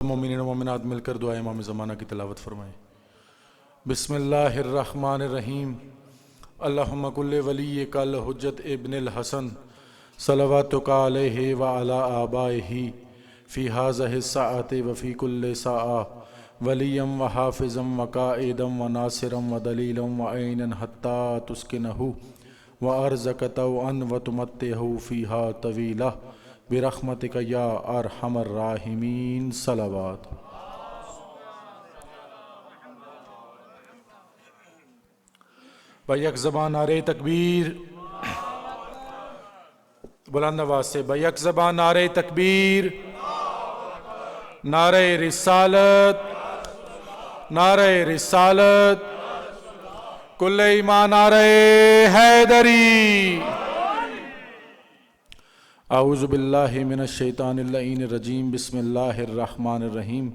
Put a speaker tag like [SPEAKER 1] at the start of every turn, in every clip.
[SPEAKER 1] مومنین و مومنات مل کر دعا امام زمانہ کی تلاوت فرمائیں۔ بسم اللہ الرحمن الرحیم۔ اللہم کل ولیک الحجت ابن الحسن صلواتک علیہ وعلی آبائہ فی ہذہ الساعۃ وفی کل ساعہ ولیا وحافظا وقائدا وناصرا ودلیلا وعینا حتی تسکنہ وارزق طوعا وتمتعہ فیہا طویلا برحمتک یا ارحم الراحمین۔ صلوات۔ بیک زبان نعرہ تکبیر، بلند آواز سے بیک زبان نعرہ تکبیر، نعرہ رسالت، نعرہ رسالت، کل ایمان نعرہ حیدری۔ اعوذ باللہ من الشیطان اللعین الرجیم، بسم اللہ الرحمن الرحیم۔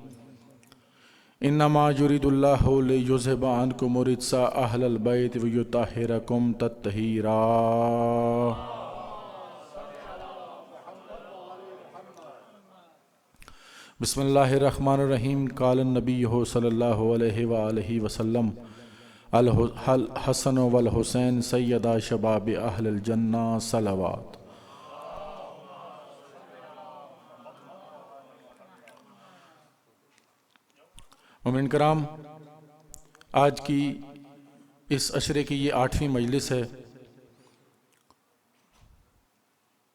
[SPEAKER 1] انما یرید اللہ لیذھب عنکم الرجس اہل البیت ویطہرکم تطہیرا۔ بسم اللہ الرحمن الرحیم۔ قال النبی صلی اللہ علیہ وآلہ وسلم الحسن والحسین سیدا شباب اہل الجنہ۔ صلوات۔ مومنین کرام، آج کی اس عشرے کی یہ 8ویں مجلس ہے۔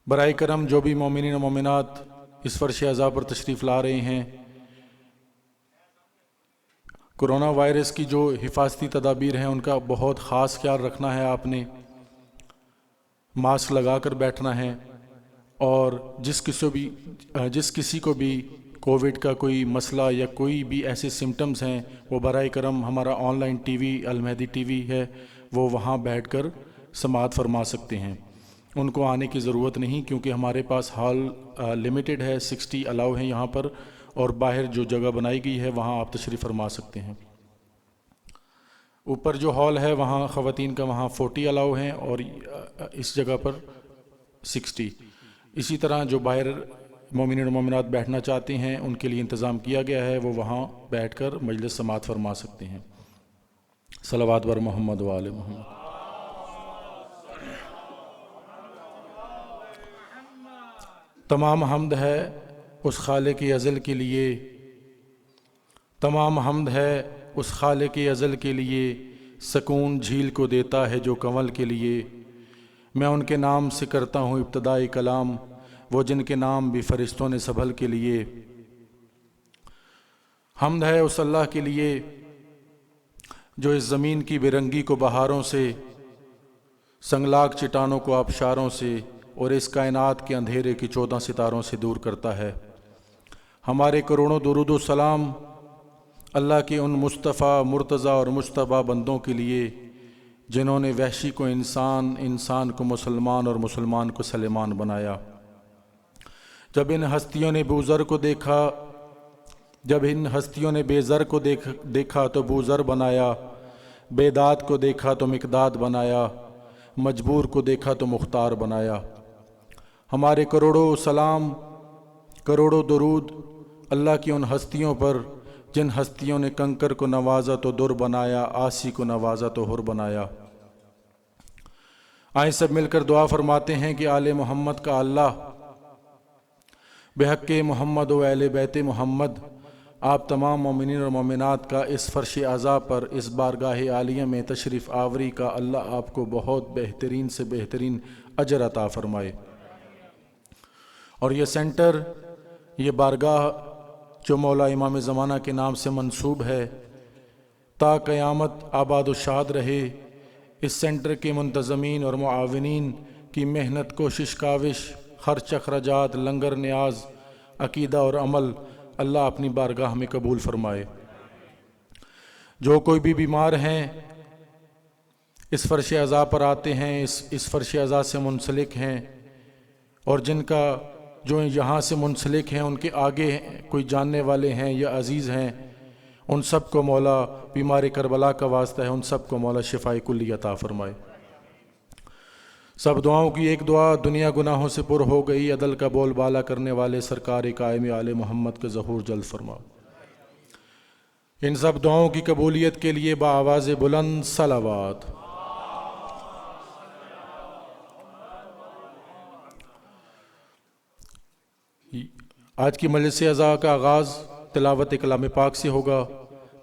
[SPEAKER 1] برائے کرم جو بھی مومنین و مومنات اس فرش عزا پر تشریف لا رہے ہیں، کرونا وائرس کی جو حفاظتی تدابیر ہیں ان کا بہت خاص خیال رکھنا ہے۔ آپ نے ماسک لگا کر بیٹھنا ہے، اور جس کسی کو بھی کووڈ کا کوئی مسئلہ یا کوئی بھی ایسے سمٹمز ہیں، وہ برائے کرم ہمارا online T V Al-Mahdi T V ہے، وہ وہاں بیٹھ کر سماعت فرما سکتے ہیں۔ ان کو آنے کی ضرورت نہیں، کیونکہ ہمارے پاس ہال لمیٹڈ ہے، 60 الاؤ ہیں یہاں پر، اور باہر جو جگہ بنائی گئی ہے وہاں آپ تشریف فرما سکتے ہیں۔ اوپر جو ہال ہے وہاں خواتین کا وہاں 40 الاؤ ہیں، اور اس جگہ پر 60۔ اسی طرح جو باہر مومنین و مومنات بیٹھنا چاہتے ہیں ان کے لیے انتظام کیا گیا ہے، وہ وہاں بیٹھ کر مجلس سماعت فرما سکتے ہیں۔ صلوات بر محمد و آل محمد۔ تمام حمد ہے اس خالق ازل کے لیے، تمام حمد ہے اس خالق ازل کے لیے، سکون جھیل کو دیتا ہے جو کنول کے لیے۔ میں ان کے نام سے کرتا ہوں ابتدائی کلام، وہ جن کے نام بھی فرشتوں نے سنبھل کے لیے۔ حمد ہے اس اللہ کے لیے جو اس زمین کی بے رنگی کو بہاروں سے، سنگلاگ چٹانوں کو آبشاروں سے، اور اس کائنات کے اندھیرے کی 14 ستاروں سے دور کرتا ہے۔ ہمارے کروڑوں درود و سلام اللہ کے ان مصطفیٰ مرتضیٰ اور مجتبیٰ بندوں کے لیے جنہوں نے وحشی کو انسان، انسان کو مسلمان اور مسلمان کو سلیمان بنایا۔ جب ان ہستیوں نے بوذر کو دیکھا، جب ان ہستیوں نے بے زر کو دیکھا تو بوذر بنایا، بے داد کو دیکھا تو مقداد بنایا، مجبور کو دیکھا تو مختار بنایا۔ ہمارے کروڑوں سلام، کروڑوں درود اللہ کی ان ہستیوں پر جن ہستیوں نے کنکر کو نوازا تو در بنایا، آسی کو نوازا تو حر بنایا۔ آئیں سب مل کر دعا فرماتے ہیں کہ آل محمد کا اللہ بحق محمد و اہل بیت محمد، آپ تمام مومنین اور مومنات کا اس فرش عزا پر، اس بارگاہ عالیہ میں تشریف آوری کا اللہ آپ کو بہت بہترین سے بہترین اجر عطا فرمائے۔ اور یہ سینٹر، یہ بارگاہ جو مولا امام زمانہ کے نام سے منسوب ہے، تا قیامت آباد و شاد رہے۔ اس سینٹر کے منتظمین اور معاونین کی محنت، کوشش، کاوش، خرچ، اخراجات، لنگر، نیاز، عقیدہ اور عمل اللہ اپنی بارگاہ میں قبول فرمائے۔ جو کوئی بھی بیمار ہیں، اس فرش عزا پر آتے ہیں، اس فرش عزا سے منسلک ہیں، اور جن کا جو یہاں سے منسلک ہیں ان کے آگے کوئی جاننے والے ہیں یا عزیز ہیں، ان سب کو مولا، بیمار کربلا کا واسطہ ہے، ان سب کو مولا شفائے کلی عطا فرمائے۔ سب دعاؤں کی ایک دعا، دنیا گناہوں سے پر ہو گئی، عدل کا بول بالا کرنے والے سرکار قائم آل محمد کا ظہور جلد فرماؤ۔ ان سب دعاؤں کی قبولیت کے لیے بآواز بلند صلوات۔ آج کی مجلس عزا کا آغاز تلاوت کلام پاک سے ہوگا۔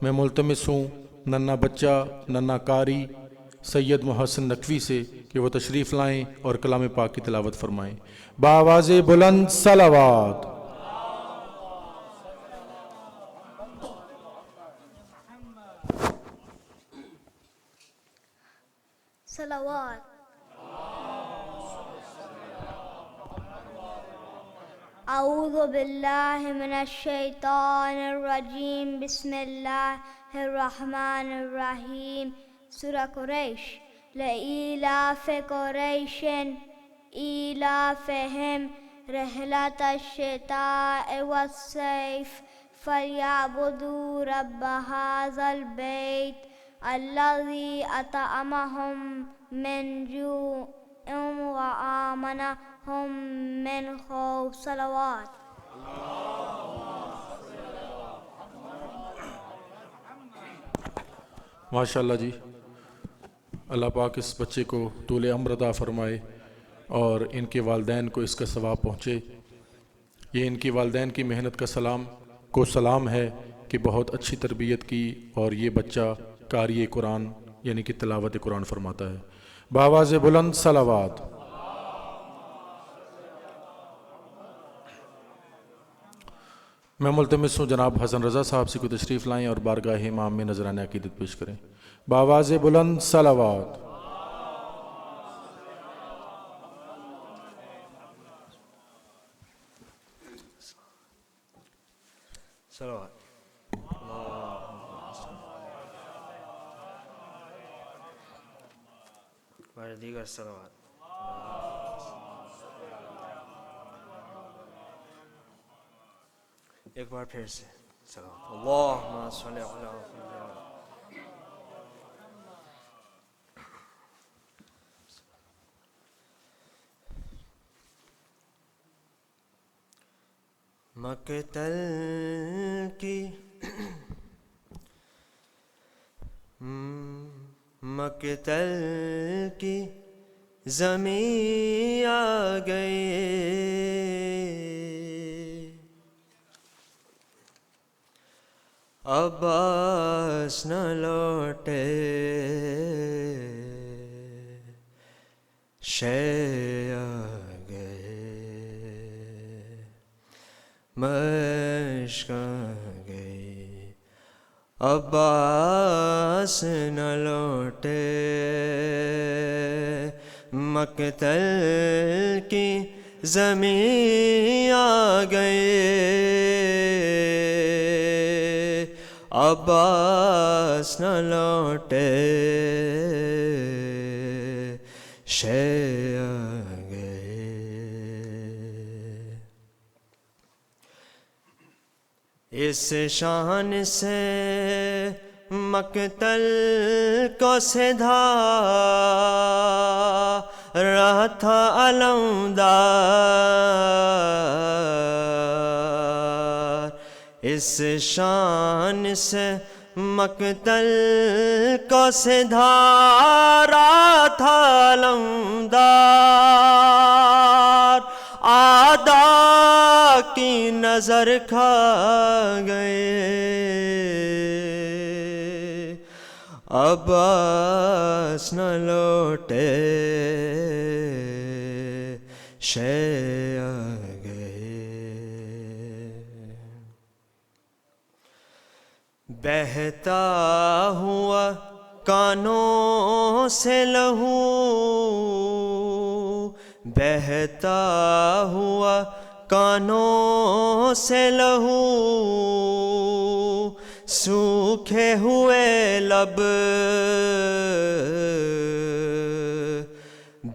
[SPEAKER 1] میں ملتمس ہوں ننھا بچہ، ننھا قاری سید محسن نقوی سے کہ وہ تشریف لائیں اور کلام پاک کی تلاوت فرمائیں۔ بآواز بلند صلوات۔
[SPEAKER 2] صلوات۔ اعوذ باللہ من الشیطان الرجیم، بسم اللہ الرحمن الرحیم۔ سورہ قریش۔ لإیلاف قریش ایلافہم رحلۃ الشتاء والصیف فلیعبدوا رب ھذا البیت الذی اطعمہم من جوع وآمنہم من خوف۔ صلوات۔
[SPEAKER 1] ماشاءاللہ جی، اللہ پاک اس بچے کو طول عمر عطا فرمائے اور ان کے والدین کو اس کا ثواب پہنچے۔ یہ ان کی والدین کی محنت کا سلام ہے کہ بہت اچھی تربیت کی اور یہ بچہ قاری قرآن یعنی کہ تلاوت قرآن فرماتا ہے۔ بآواز بلند صلوات۔ میں ملتمس ہوں جناب حسن رضا صاحب سے کوئی تشریف لائیں اور بارگاہ امام میں نذرانہ عقیدت پیش کریں۔ بآواز بلند صلوات۔
[SPEAKER 3] صلوات۔ اور دیگر صلوات۔ ایک بار پھر سے صلوات۔ اللہم صلی علی محمد۔ مقتل کی زمین آ گئے، عباس نہ لوٹے، شے آ گئے، مشق آ گئی، عباس نہ لوٹے، مقتل کی زمین آ گئے، عباس نہ لوٹے، شے آ گئے۔ اس شان سے مقتل کو سدھا رہا تھا علمدار، اس شان سے مقتل کو سدھا رہا تھا علمدار، آدھا کی نظر کھا گئے، عباس نہ لوٹے، شے آ گئے۔ بہتا ہوا کانوں سے لہو، بہتا ہوا کانوں سے لہو، سوکھے ہوئے لب،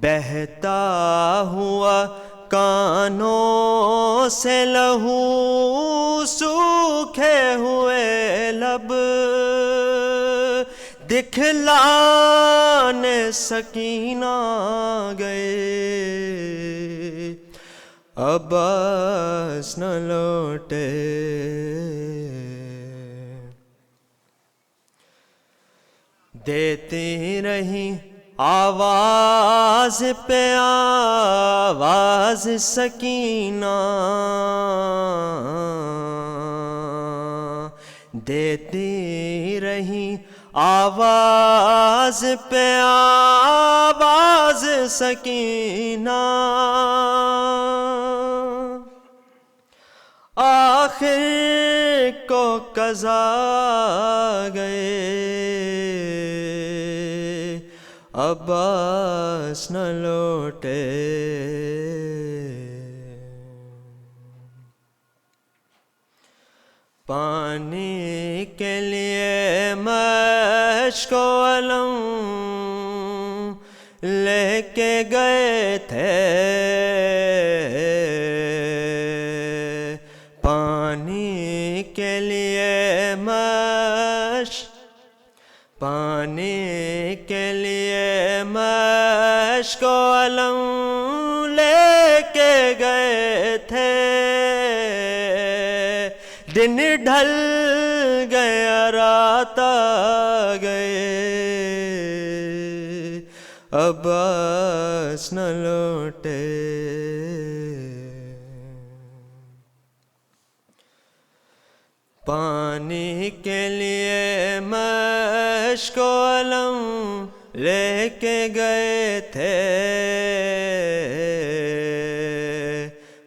[SPEAKER 3] بہتا ہوا کانوں سے لہو، سوکھے ہوئے لب، دکھلانے سکینہ گئے، عباس نہ لوٹے۔ دیتی رہی آواز پہ آواز سکینہ، دیتی رہی آواز پہ آواز سکینہ، آخر کو قضا گئے، عباس نہ لوٹے۔ پانی کے لیے مشک و علم لے کے گئے تھے، پانی کے لیے پانی کے لیے مشک و علم لے کے گئے تھے، دن ڈھل گیا رات آ گئے، عباس نہ لوٹے۔ پانی کے لیے مشک و علم لے کے گئے تھے،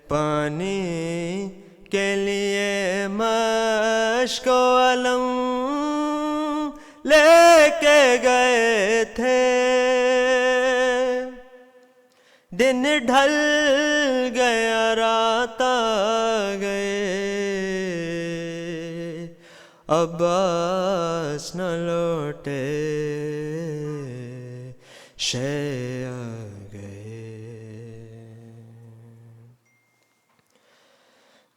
[SPEAKER 3] پانی کے لیے مشک و علم لے کے گئے تھے، دن ڈھل گیا رات آ گئے، عباس نہ لوٹے، شہ آ گئے۔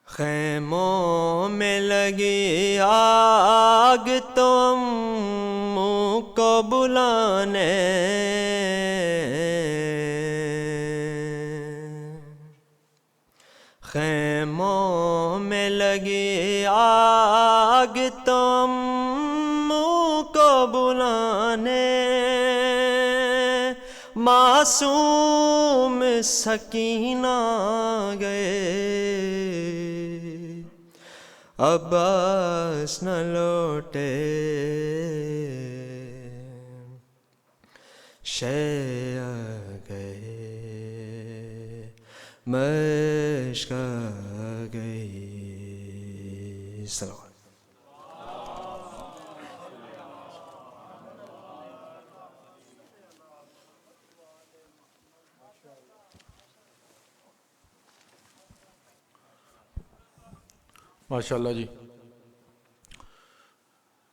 [SPEAKER 3] خیموں میں لگی آگ تو امّوں کو بلانے، خیموں میں لگی آگ تو امّوں کو بلانے، معصوم سکینہ گئے، عباس نہ لوٹے، شہ آ گئے، مشک آ گئی۔ صلوات۔
[SPEAKER 1] ماشاءاللہ جی،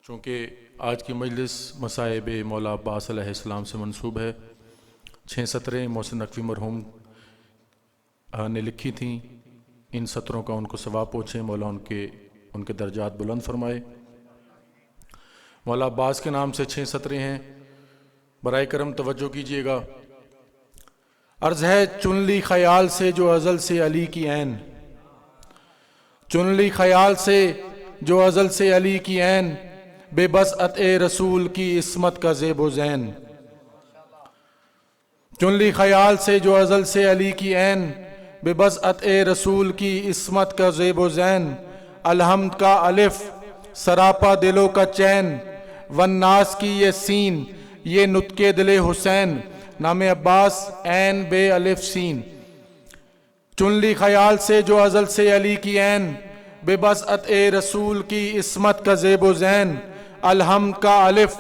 [SPEAKER 1] چونکہ آج کی مجلس مصائب مولا عباس علیہ السلام سے منسوب ہے، 6 سطریں محسن نقوی مرحوم نے لکھی تھیں، ان سطروں کا ان کو ثواب پہنچے، مولا ان کے درجات بلند فرمائے۔ مولا عباس کے نام سے 6 سطریں ہیں، برائے کرم توجہ کیجیے گا۔ عرض ہے چن لی خیال سے جو ازل سے علی کی عین، چن لی خیال سے جو ازل سے علی کی عین، بے بسعت رسول کی عصمت کا زیب و زین، چن لی خیال سے جو ازل سے علی کی عین، بے بسعت رسول کی عصمت کا زیب و زین، الحمد کا الف سراپا دلوں کا چین، والناس کی یہ سین یہ نطق دل حسین، نام عباس عین بے الف سین، چن لی خیال سے جو ازل سے علی کی عین، بے بسعت رسول کی عصمت کا زیب و زین، الحمد کا الف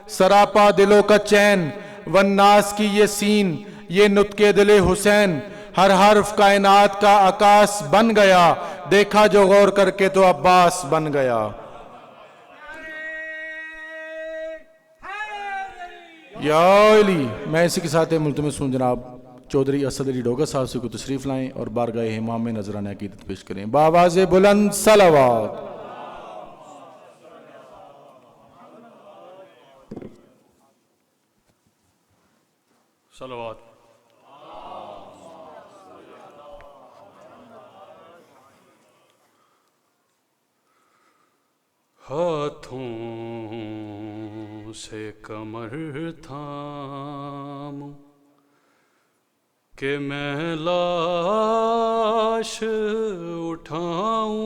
[SPEAKER 1] سراپا دلوں کا چین، والناس کی یہ سین یہ نطق دل حسین، ہر حرف کائنات کا عکاس بن گیا، دیکھا جو غور کر کے تو عباس بن گیا۔ یا علی، میں اسی کے ساتھ ملتمس ہوں جناب چودھری اسد علی ڈوگا صاحب سے کو تشریف لائیں اور بارگاہ امام میں نذرانہ عقیدت پیش کریں، بآواز بلند صلوات۔
[SPEAKER 4] صلوات. ہاتھوں سے کمر تھام کہ میں لاش اٹھاؤں،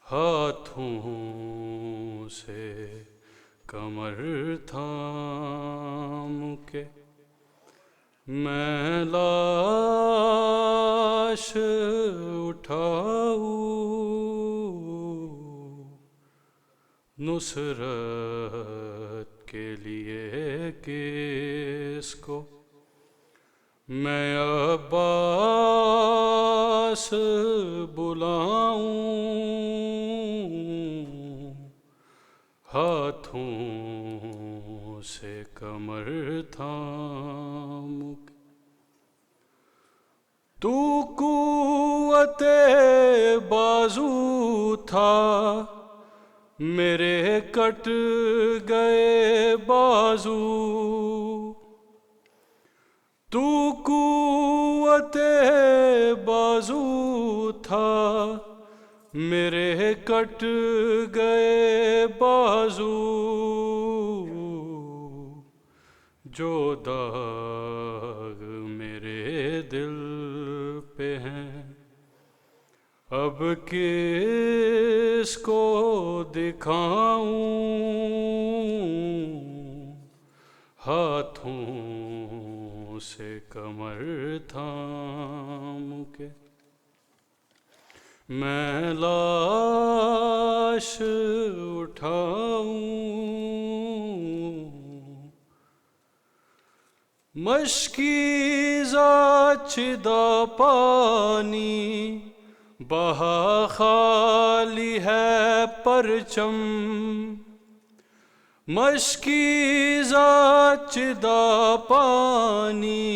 [SPEAKER 4] ہاتھوں سے کمر تھام کے میں لاش اٹھاؤں، نصرت کے لیے کس کو میں عباس بلاؤں، ہاتھوں سے کمر تھام کے تو قوت بازو تھا، میرے کٹ گئے بازو، تو قوت بازو تھا، میرے کٹ گئے بازو، جو داغ میرے دل پہ ہیں اب کس کو دکھاؤں، ہاتھوں سے کمر تھام کے میں لاش اٹھاؤں، مشکیزہ چدا پانی بہا خالی ہے پرچم، مشکیزہ چدا پانی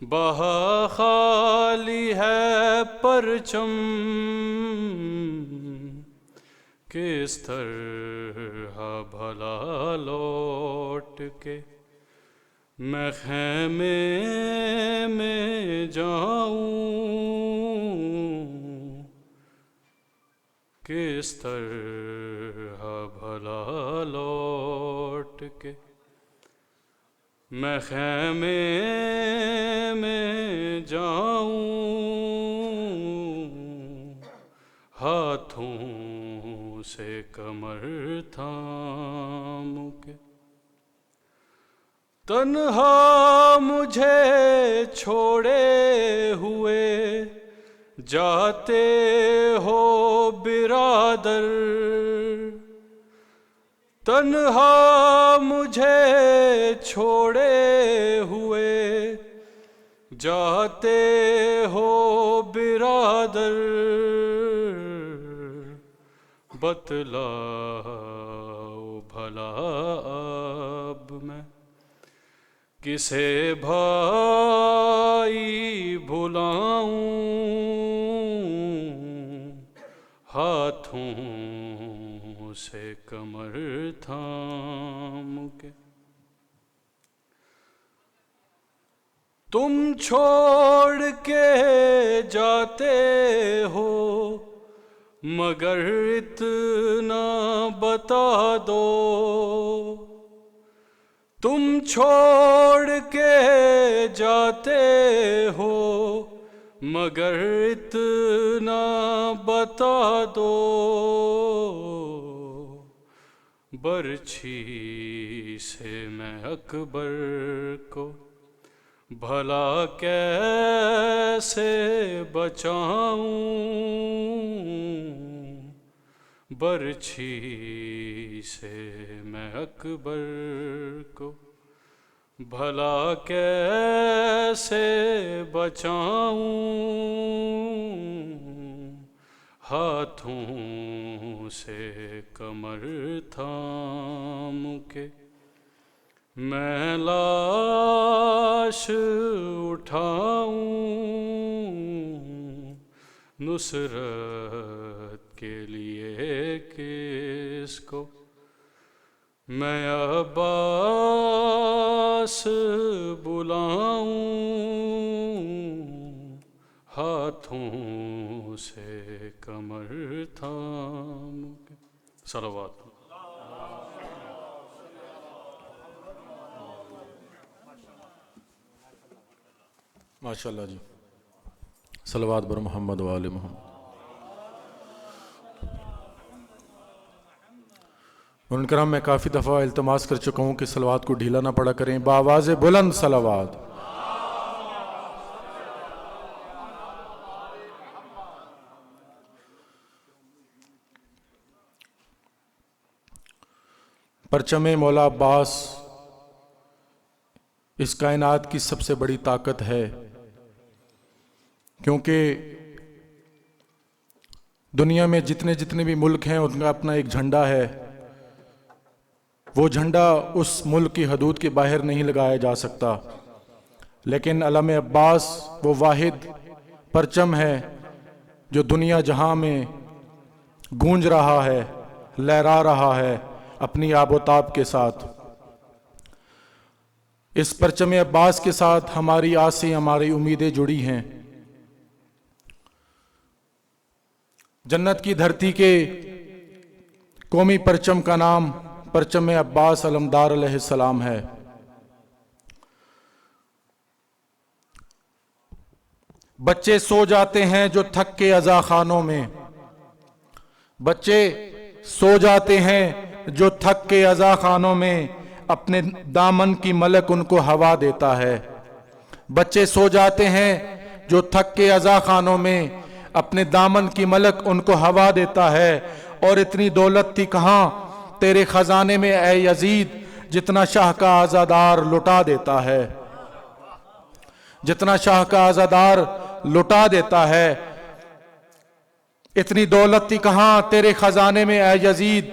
[SPEAKER 4] بہا خالی ہے پرچم، کس طرح بھلا لوٹ کے میں خیمے میں جاؤں، کس طرح بھلا لوٹ کے میں خیمے میں جاؤں، ہاتھوں سے کمر تھام کے تنہا مجھے چھوڑے ہوئے جاتے ہو برادر، تنہا مجھے چھوڑے ہوئے جاتے ہو برادر، بتلاؤ بھلا اب میں کسے بھائی بھلاؤں، ہاتھوں سے کمر تھام کے تم چھوڑ کے جاتے ہو مگر اتنا بتا دو، تم چھوڑ کے جاتے ہو مگر اتنا بتا دو، برچھی سے میں اکبر کو بھلا کیسے بچاؤں، برچھی سے میں اکبر کو بھلا کیسے بچاؤں، ہاتھوں سے کمر تھام کے میں لاش اٹھاؤں، نصرت کے لیے کس کو میں عباس بلاؤں ہاتھوں سے کمر تھام کے. صلوات.
[SPEAKER 1] ماشاء اللہ جی. صلوات بر محمد و آل محمد. ان کرام میں کافی دفعہ التماس کر چکا ہوں کہ صلوات کو ڈھیلا نہ پڑا کریں. بآواز بلند صلوات. پرچم مولا عباس اس کائنات کی سب سے بڑی طاقت ہے، کیونکہ دنیا میں جتنے بھی ملک ہیں ان کا اپنا ایک جھنڈا ہے. وہ جھنڈا اس ملک کی حدود کے باہر نہیں لگایا جا سکتا، لیکن علم عباس وہ واحد پرچم ہے جو دنیا جہاں میں گونج رہا ہے، لہرا رہا ہے اپنی آب و تاب کے ساتھ. اس پرچم عباس کے ساتھ ہماری آسیں، ہماری امیدیں جڑی ہیں. جنت کی دھرتی کے قومی پرچم کا نام پرچم عباس علمدار علیہ السلام ہے. بچے سو جاتے ہیں جو تھک کے عزا خانوں میں، بچے سو جاتے ہیں جو تھک کے عزا خانوں میں، اپنے دامن کی ملک ان کو ہوا دیتا ہے. بچے سو جاتے ہیں جو تھک کے عزا خانوں میں، اپنے دامن کی ملک ان کو ہوا دیتا ہے. اور اتنی دولت تھی کہاں تیرے خزانے میں اے یزید، جتنا شاہ کا عزادار لٹا دیتا ہے. جتنا شاہ کا عزادار لٹا دیتا ہے. اتنی دولت تھی کہاں تیرے خزانے میں اے یزید،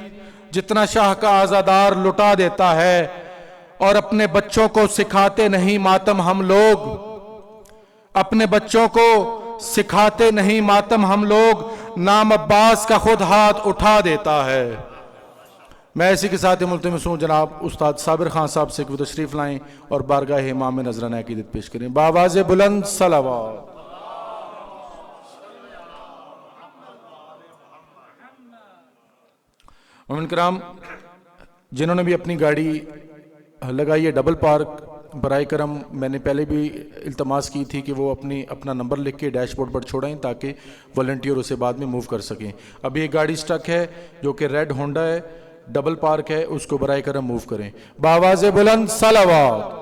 [SPEAKER 1] جتنا شاہ کا عزادار لٹا دیتا ہے. اور اپنے بچوں کو سکھاتے نہیں ماتم ہم لوگ، اپنے بچوں کو سکھاتے نہیں ماتم ہم لوگ، نام عباس کا خود ہاتھ اٹھا دیتا ہے. میں اسی کے ساتھ ملتمس ہوں جناب استاد صابر خان صاحب سے کہ وہ تشریف لائیں اور بارگاہ امام میں نذرانہ عقیدت پیش کریں. بآواز بلند صلوات. مومن کرام، جنہوں نے بھی اپنی گاڑی لگائی ہے ڈبل پارک، برائے کرم میں نے پہلے بھی التماس کی تھی کہ وہ اپنا نمبر لکھ کے ڈیش بورڈ پر چھوڑیں تاکہ والنٹیئر اسے بعد میں موو کر سکیں. ابھی ایک گاڑی سٹک ہے جو کہ ریڈ ہونڈا ہے، ڈبل پارک ہے، اس کو برائے کرم موو کریں. بآواز بلند صلوات.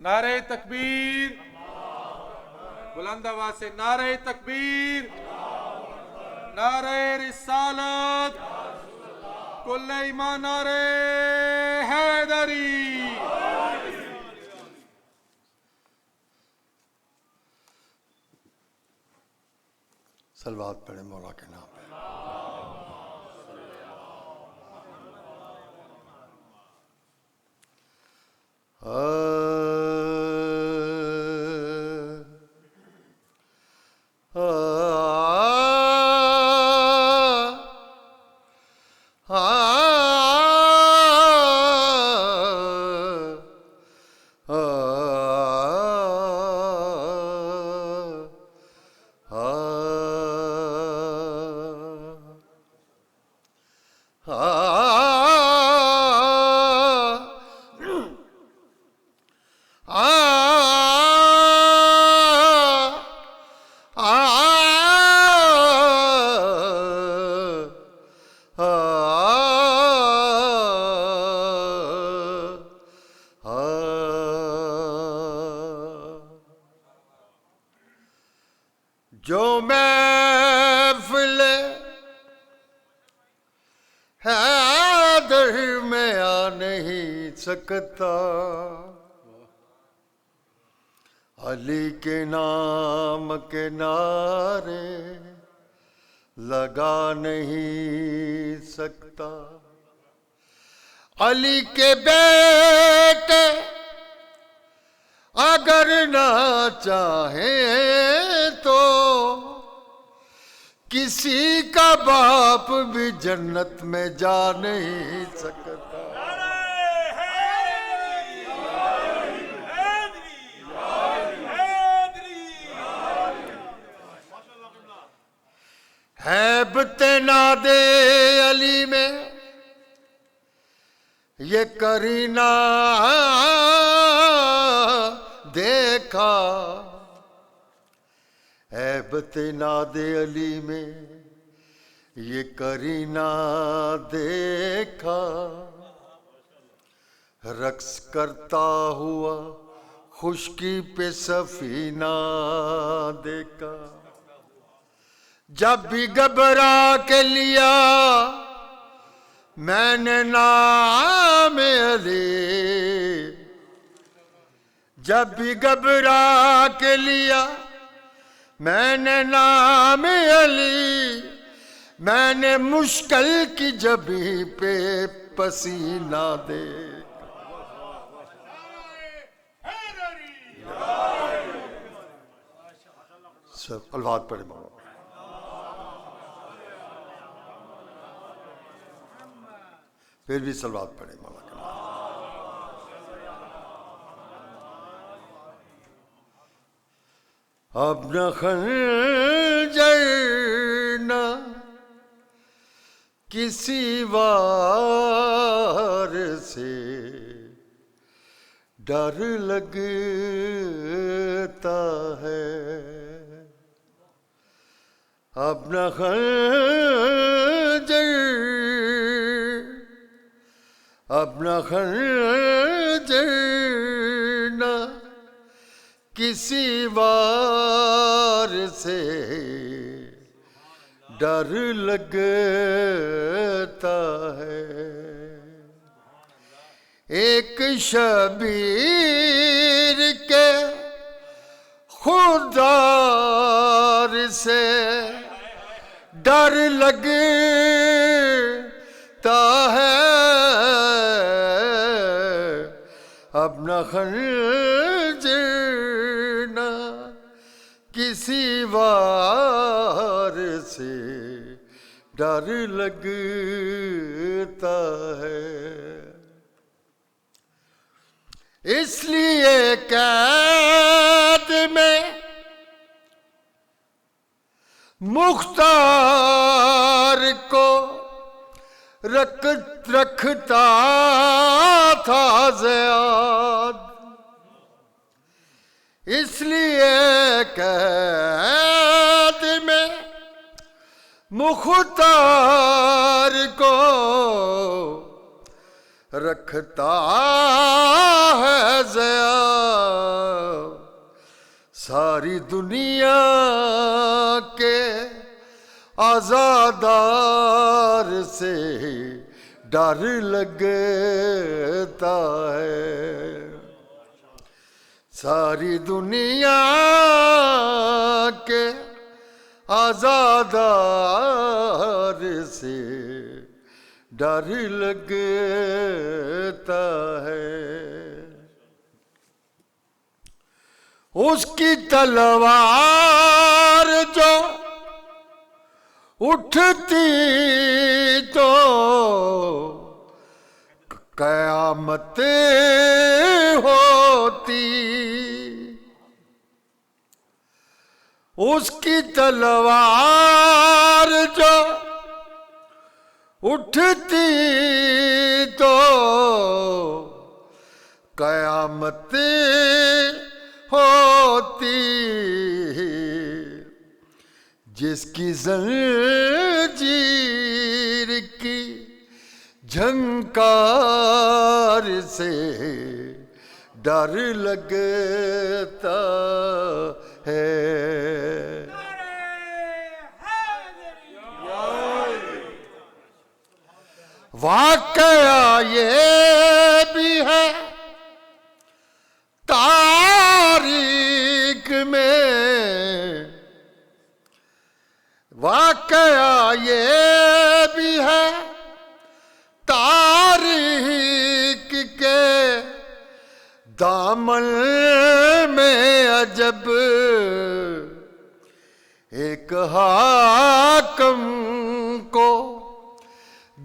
[SPEAKER 1] نعرہ تکبیر، بلند آواز سے نعرہ تکبیر، نعرہ رسالت، کل ایمان، نعرہ حیدری.
[SPEAKER 3] صلوات پڑھیں مولا کے نام پہ. جو محفل حیدر میں آ نہیں سکتا، علی کے نام کے نعرے لگا نہیں سکتا.
[SPEAKER 5] علی کے بیٹے اگر نہ چاہیں تو کسی کا باپ بھی جنت میں جا نہیں سکتا. ہیبت ناد علی میں یہ کرینہ دیکھا. ہیبت ناد علی میں یہ کرینہ دیکھا. رقص کرتا ہوا خشکی پہ سفینہ دیکھا. جب بھی گھبرا کے لیا میں نے نام علی، جب بھی گھبرا کے لیا میں نے نام علی، میں نے مشکل کی جبیں پہ پسینہ دے. سب الفاظ پڑھے مولا. پھر بھی صلوات پڑھے مولا کے نام. اب نہ خنجر نہ کسی وار سے ڈر لگتا ہے. اب نہ خنجر اب نہ خنجر نہ کسی وار سے ڈر لگتا ہے. ایک شبیر کے خوددار سے ڈر لگتا ہے. اب نہ خنجر نہ کسی وار سے ڈر لگتا ہے. اس لیے قید میں مختار کو رکھتا تھا زیاد. اس لیے قید میں مختار کو رکھتا ہے زیاد. ساری دنیا کے آزادار سے ڈر لگتا ہے. ساری دنیا کے آزادار سے ڈر لگتا ہے. اس کی تلوار جو اٹھتی تو قیامت ہوتی. اس کی تلوار جو اٹھتی تو قیامت ہوتی. جس کی زنجیر کی جھنکار سے ڈر لگتا ہے. واقعہ یہ بھی ہے تاریخ میں، واقعہ یہ بھی ہے تاریخ عمل میں عجب ایک حاکم کو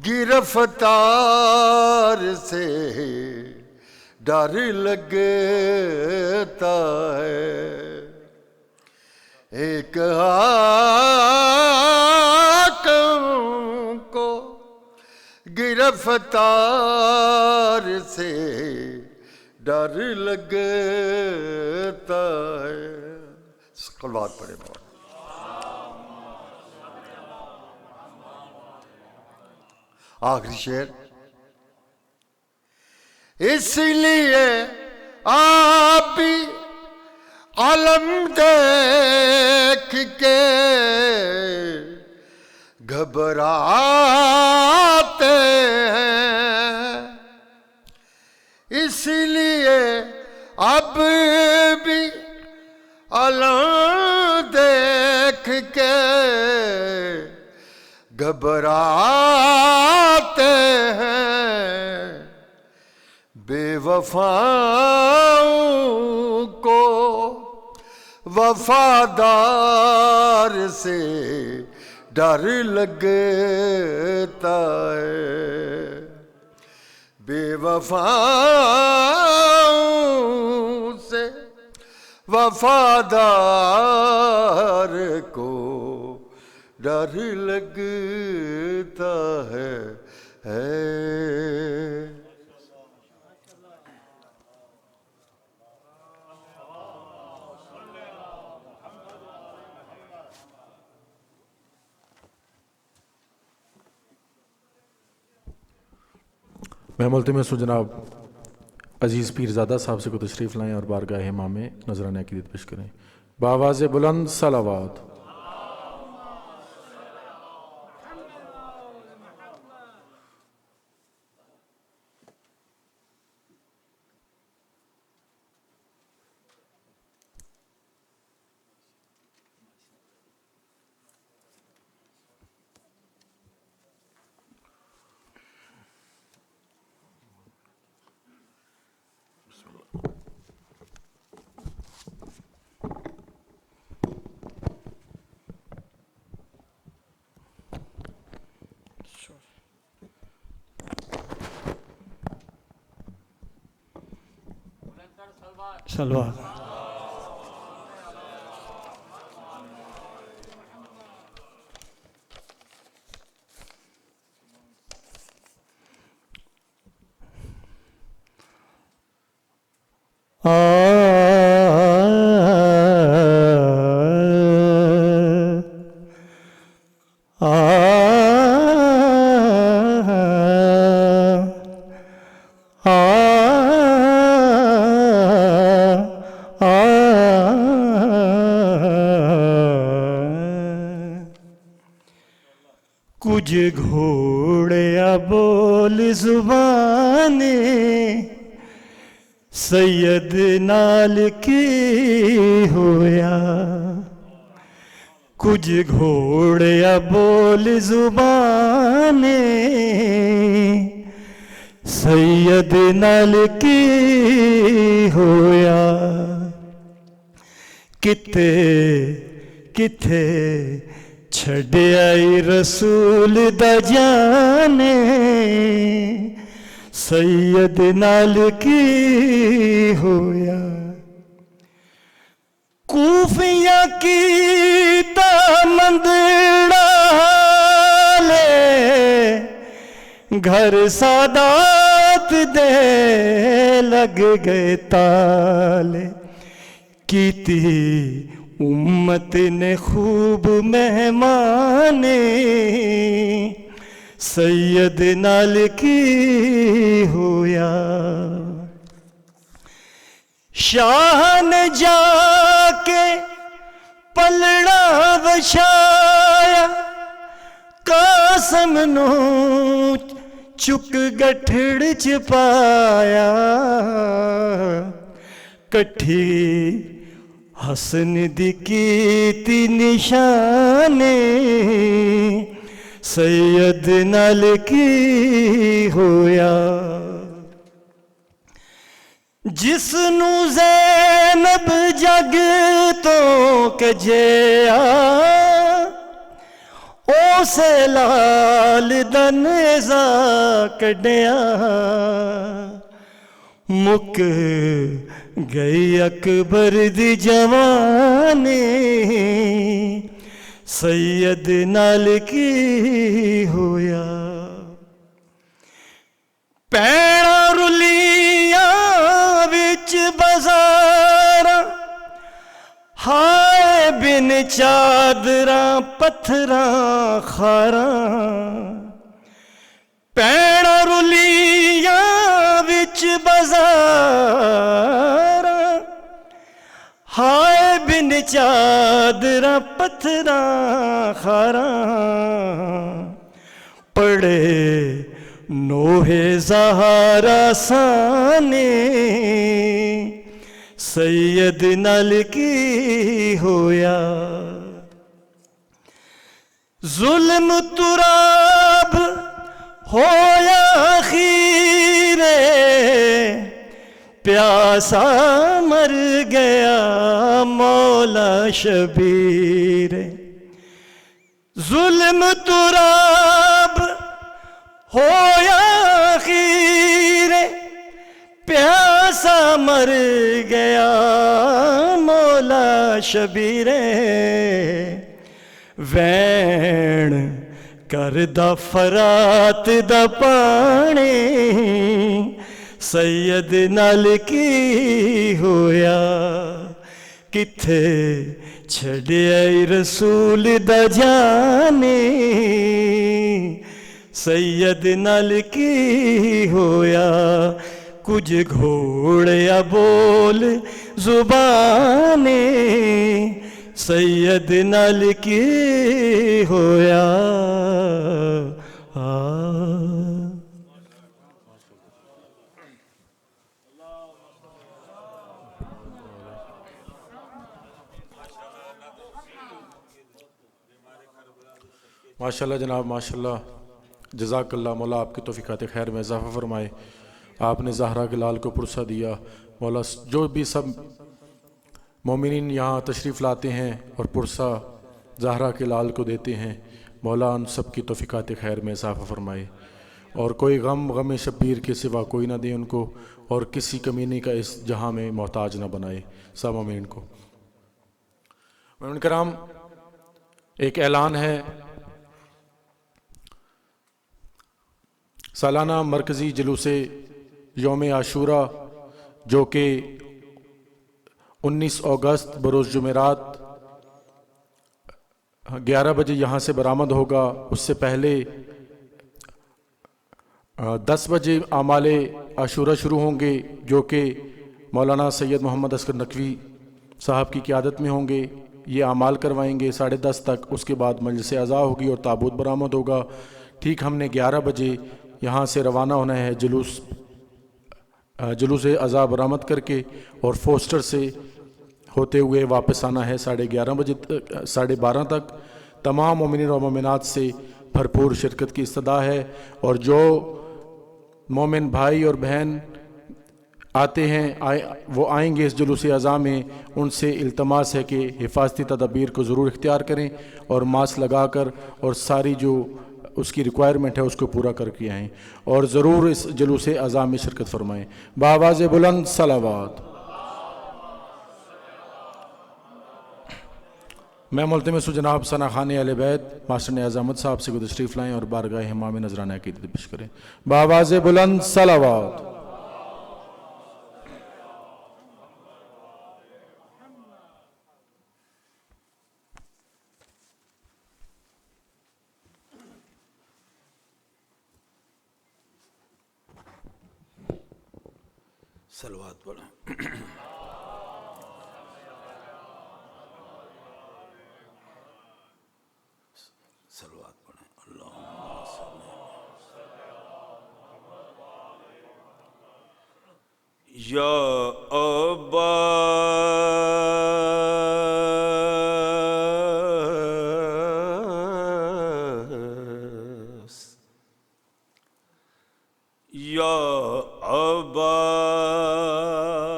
[SPEAKER 5] گرفتار سے ڈر لگتا ہے، ایک حاکم کو گرفتار سے ڈر لگتا ہے۔ صلوات پڑھے مولا۔ آخری شعر، اس لیے آپ بھی عالم دیکھ کے گھبراتے ہیں، اس لیے اب بھی عالم دیکھ کے گھبراتے ہیں، بے وفاؤں کو وفادار سے ڈر لگتا ہے، بے وفاؤں سے وفادار کو ڈر لگتا ہے۔
[SPEAKER 1] میں ملتمس ہوں جناب عزیز پیرزادہ صاحب سے کو تشریف لائیں اور بارگاہ امام میں نذرانہ عقیدت پیش کریں بآواز بلند صلوات۔
[SPEAKER 6] صلوات۔ کچھ گھوڑیا بول زبانیں سید نال کی ہویا، کچھ گھوڑیا بول زبانیں سید نال کی ہویا، کتے کتے چھڑیائی رسول دا جانے سید نال کی ہویا، کوفیاں کی مندڑا لے گھر سادات دے لگ گئے تالے، کیتی امت نے خوب مہمانے سید نال کی ہویا، شاہ نے جا کے پلڑا وچھایا، قاسم نو چک گٹھڑ چ پایا، کٹھی حسن دی کیتی نشانے سید نال کی ہویا، جس نو زینب جگ تو کجیا اسے لال دا نیزا کڈیا مک گئی اکبر دی جوانی سید نال کی ہویا پیڑا رلیاں وچ بازار ہائے بن چادراں پتھراں خاراں پیڑا رلیاں وچ بازار ہائے بن چادراں پتھراں خاراں پڑے نوحے زہرا سانے سید نال کی ہویا ظلم تراب ہویا خیرے پیاسا مر گیا مولا شبیر ظلم تراب ہویا خیرے پیاسا مر گیا مولا شبیر وین کردہ فرات دا پانی سید نال کی ہویا کتھے چھڑیا رسول دا جانے سید نال کی ہویا کچھ گھوڑیا بول زبانے سید نال کی ہویا
[SPEAKER 1] ماشاءاللہ جناب ماشاءاللہ جزاک اللہ مولا آپ کی توفیقات خیر میں اضافہ فرمائے آپ نے زہرا کے لال کو پرسہ دیا مولا جو بھی سب مومنین یہاں تشریف لاتے ہیں اور پرسہ زہرا کے لال کو دیتے ہیں مولا ان سب کی توفیقات خیر میں اضافہ فرمائے اور کوئی غم شبیر کے سوا کوئی نہ دے ان کو اور کسی کمینے کا اس جہاں میں محتاج نہ بنائے سب مومنین کو مومنین کرام ایک اعلان ہے سالانہ مرکزی جلوس یوم عاشورہ جو کہ 19 اگست بروز جمعرات 11 بجے یہاں سے برآمد ہوگا اس سے پہلے 10 بجے اعمال عاشورہ شروع ہوں گے جو کہ مولانا سید محمد عسکر نقوی صاحب کی قیادت میں ہوں گے یہ اعمال کروائیں گے 10:30 تک اس کے بعد مجلس عزا ہوگی اور تابوت برآمد ہوگا ٹھیک ہم نے 11 بجے یہاں سے روانہ ہونا ہے جلوس عزا برآمد کر کے اور فوسٹر سے ہوتے ہوئے واپس آنا ہے 11:30 بجے 12:30 تک تمام مومنین اور مومنات سے بھرپور شرکت کی استدعا ہے اور جو مومن بھائی اور بہن آتے ہیں وہ آئیں گے اس جلوس عزا میں ان سے التماس ہے کہ حفاظتی تدابیر کو ضرور اختیار کریں اور ماسک لگا کر اور ساری جو اس کی ریکوائرمنٹ ہے اس کو پورا کر کے آئیں اور ضرور اس جلوس عزا میں شرکت فرمائیں بآواز بلند صلوات میں ملتمس جناب ثنا خان اہل بیت ماسٹر نیاز احمد صاحب سے کو تشریف لائیں اور بارگاہ امام نذرانہ عقیدت پیش کریں بآواز بلند صلوات
[SPEAKER 7] صلوات پڑھیں صلوات پڑھیں اللہم صلی یا عباس یا عباس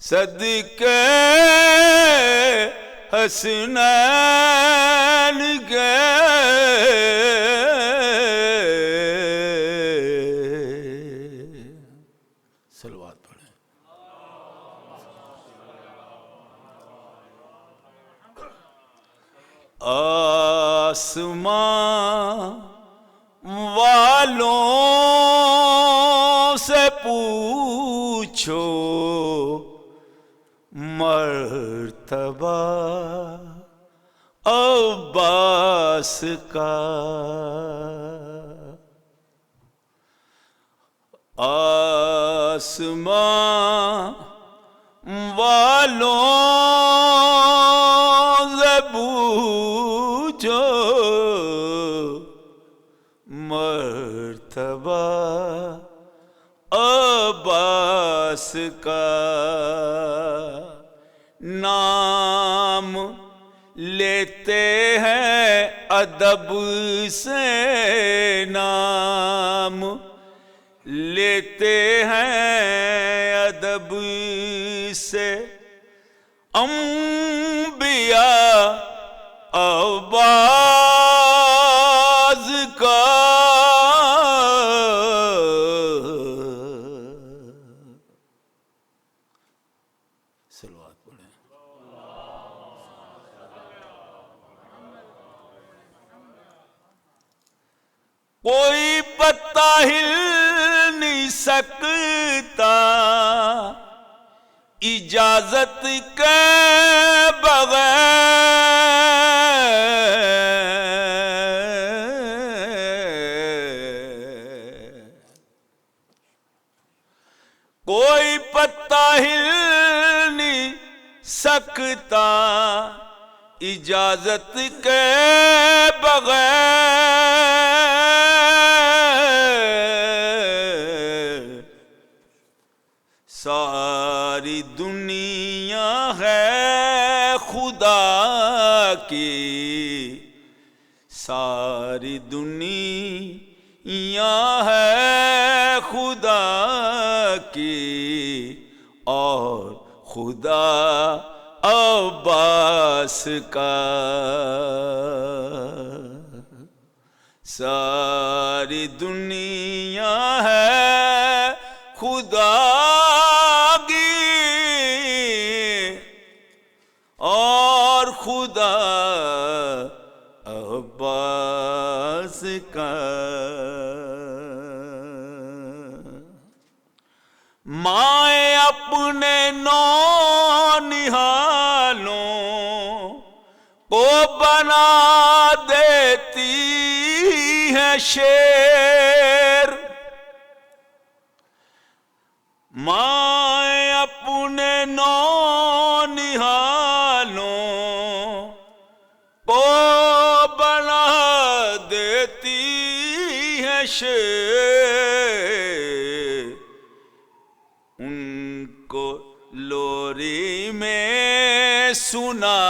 [SPEAKER 7] صدقے حسنین کے صلوات پڑھیں. آسمان والوں سے پوچھو مرتبہ عباس کا. آسمان والوں سے پوچھو مرتبہ عباس کا. نام لیتے ہیں ادب سے، نام لیتے ہیں ادب سے انبیاء عباس کا. صلوات پڑھیں. کوئی پتہ ہل نہیں سکتا اجازت کے بغیر، کوئی پتہ ہل نہیں سکتا اجازت کے بغیر. ساری دنیا ہے خدا کی، ساری دنیا ہے خدا کی، اور خدا عباس کا. ساری دنیا ہے خدا کی اور خدا عباس کا. مائیں اپنے نونہالوں کو بنا دیتی ہے شیر، مائیں اپنے نونہالوں کو بنا دیتی ہے شیر. ان کو لوری میں سنا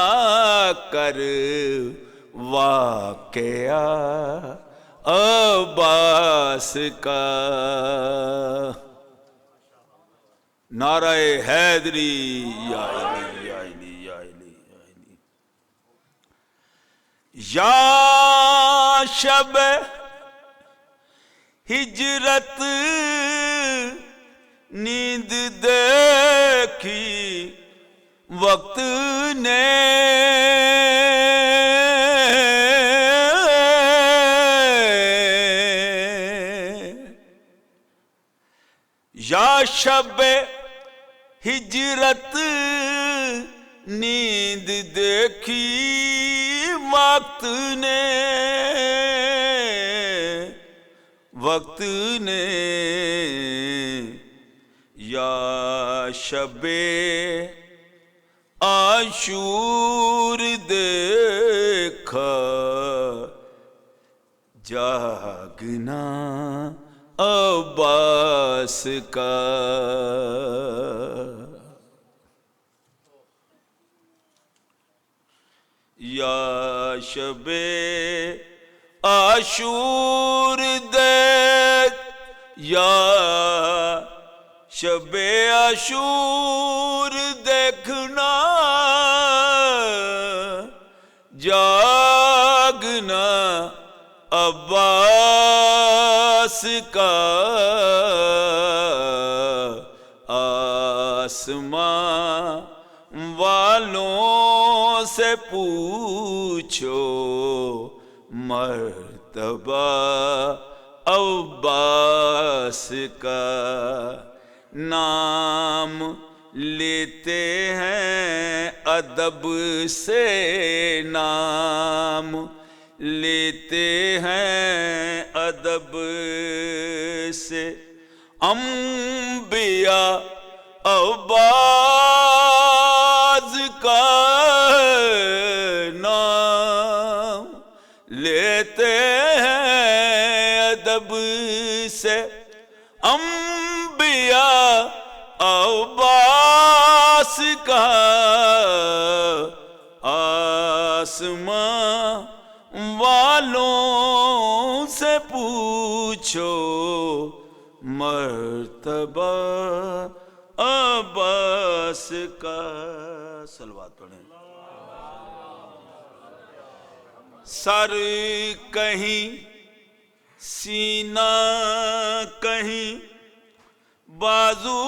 [SPEAKER 7] کر واقعہ عباس کا. نعرہ حیدری یا علی یا علی یا علی یا علی. یا شب ہجرت نیند دیکھی وقت نے، یا شب ہجرت نیند دیکھی وقت نے، وقت نے. یا شب عاشور دیکھا جاگنا عباس کا. یا شب عاشور دیکھ، یا شب عاشور دیکھنا جاگنا عباس کا آسمان والوں سے پوچھو مرتبہ عباس کا نام لیتے ہیں ادب سے نام لیتے ہیں ادب سے انبیاء عباس کا نام لیتے ہیں ادب سے انبیاء عباس کا آسمان والوں سے پوچھو مرتبہ عباس کا. صلوات پڑھیں. سر کہیں سینہ کہیں بازو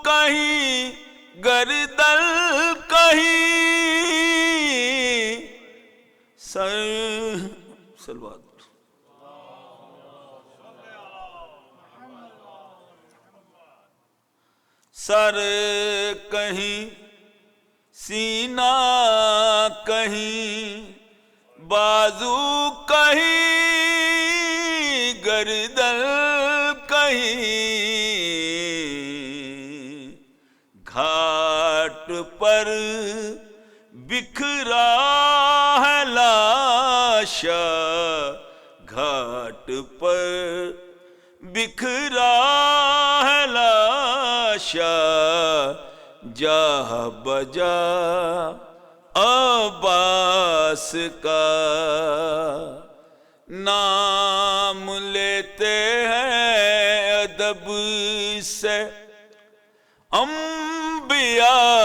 [SPEAKER 7] کہیں گردن کہیں سر. صلوات. سر کہیں سینہ کہیں بازو کہیں گردن کہیں گھاٹ پر بکھرا ہے لاشا گھاٹ پر بکھرا ہے لاشا جا بجا عباس کا نام لیتے ہیں ادب سے انبیاء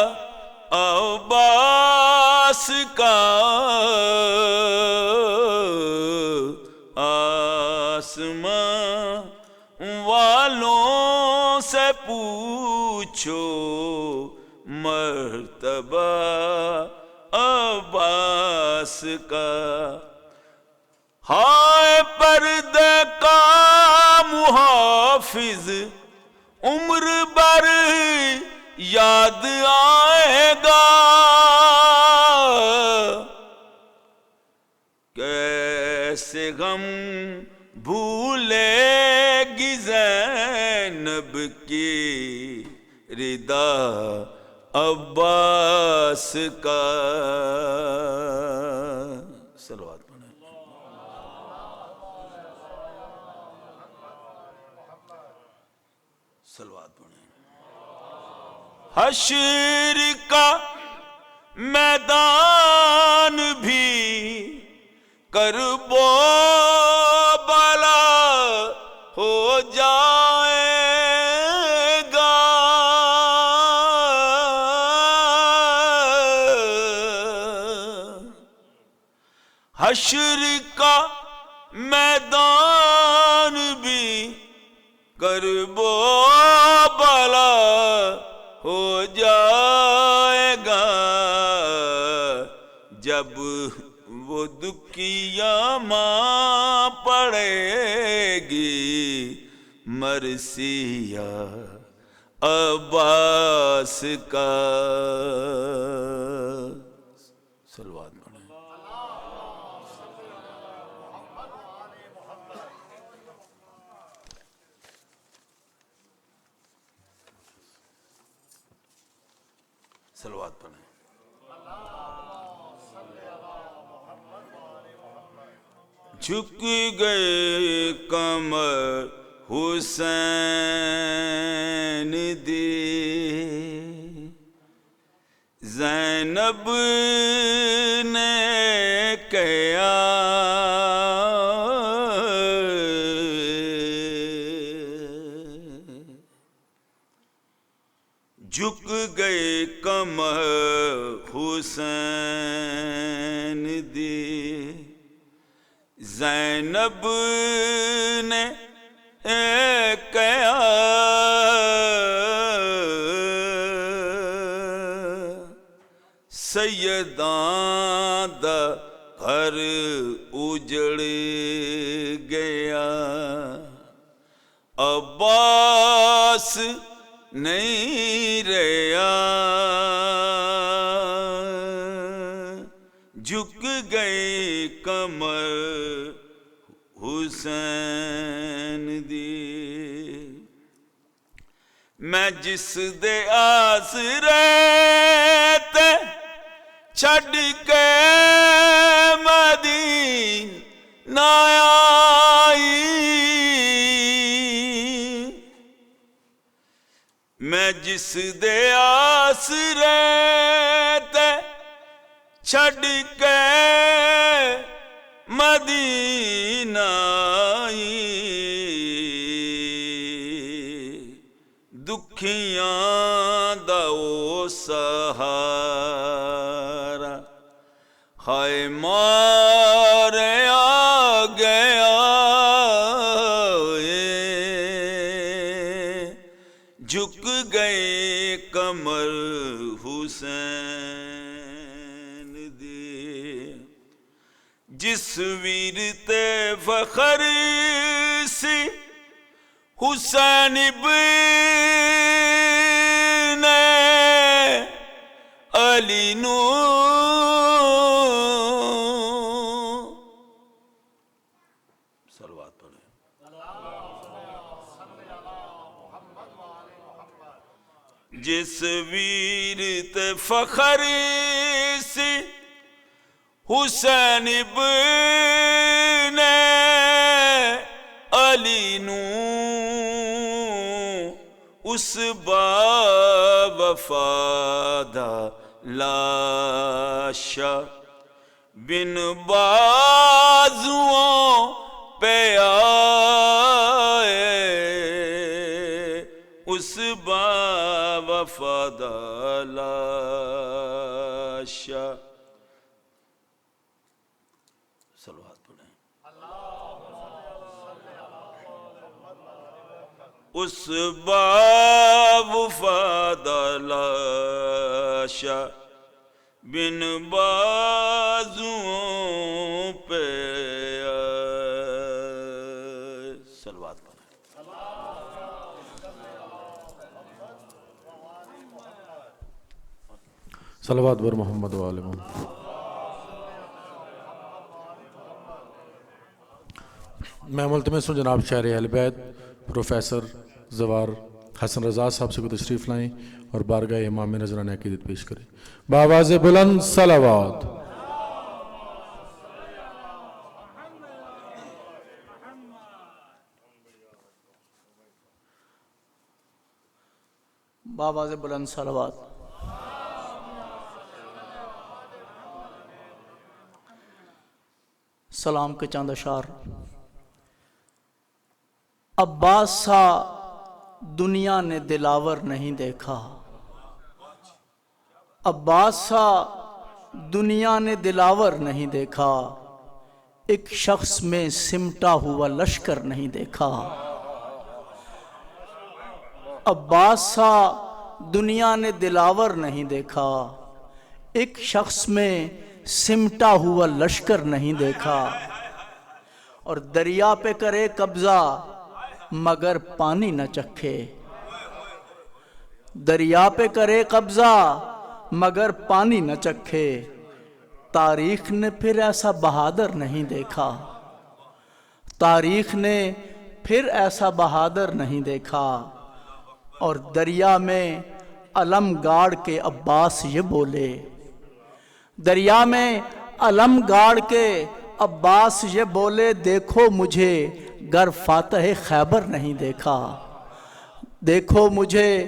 [SPEAKER 7] عباس کا آسمان والوں سے پوچھو مرتبہ عباس کا. ہائے پردے کا محافظ عمر بھر یاد آئے گا کیسے غم بھولے گی زینب کی ردا عباس کا. صلوات پڑھیں. صلوات پڑھیں. حشر کا میدان بھی کرب و بلا ہو جائے گا حشر کا میدان بھی کرب و بلا ہو جائے گا جب وہ دکھیا ماں پڑے گی مرثیہ عباس کا. صلوات پڑھیں. صلوات پڑھیں. جھک گئے کمر حسین دی زینب نے کہا جھک گئے کمر حسین دی زینب نے کہا سیداں دا گھر اجڑ گیا عباس نہیں رہا جھک گئے کمر حسین دی میں جس دے آسرے تے چھڈ کے مدینہ آئی میں جس دے آسرے تے چھڈ کے مدینہ آئی دکھیاں دا او سہارا ہائے مارے آ گیا جھک گئے کمر حسین دی جس ویر تے فخر سی حسین ابن علی نو صلوات پڑھیں جس ویر تے فخر سی حسین ابن علی نو اس با وفادہ لاشا بن بازوؤں پہ آئے اس با وفادہ لاشا صلوات پڑھیں اس باب وفادہ لاشا بن بازوؤں پہ صلوات پڑھیں
[SPEAKER 1] صلوات بر محمد و آل محمد. میں ملتمس ہوں جناب شاعر اہل بیت پروفیسر زوار حسن رضا صاحب سے کو تشریف لائیں اور بارگاہ امام نذرانہ عقیدت پیش کریں بآواز بلند صلوات.
[SPEAKER 8] بآواز بلند صلوات. سلام کے چاند اشعار. عباس سا دنیا نے دلاور نہیں دیکھا عباس سا دنیا نے دلاور نہیں دیکھا ایک شخص میں سمٹا ہوا لشکر نہیں دیکھا عباس سا دنیا نے دلاور نہیں دیکھا ایک شخص میں سمٹا ہوا لشکر نہیں دیکھا اور دریا پہ کرے قبضہ مگر پانی نہ چکھے دریا پہ کرے قبضہ مگر پانی نہ چکھے تاریخ نے پھر ایسا بہادر نہیں دیکھا تاریخ نے پھر ایسا بہادر نہیں دیکھا اور دریا میں علم گاڑ کے عباس یہ بولے دریا میں علم گاڑ کے عباس یہ بولے دیکھو مجھے گر فاتح خیبر نہیں دیکھا دیکھو مجھے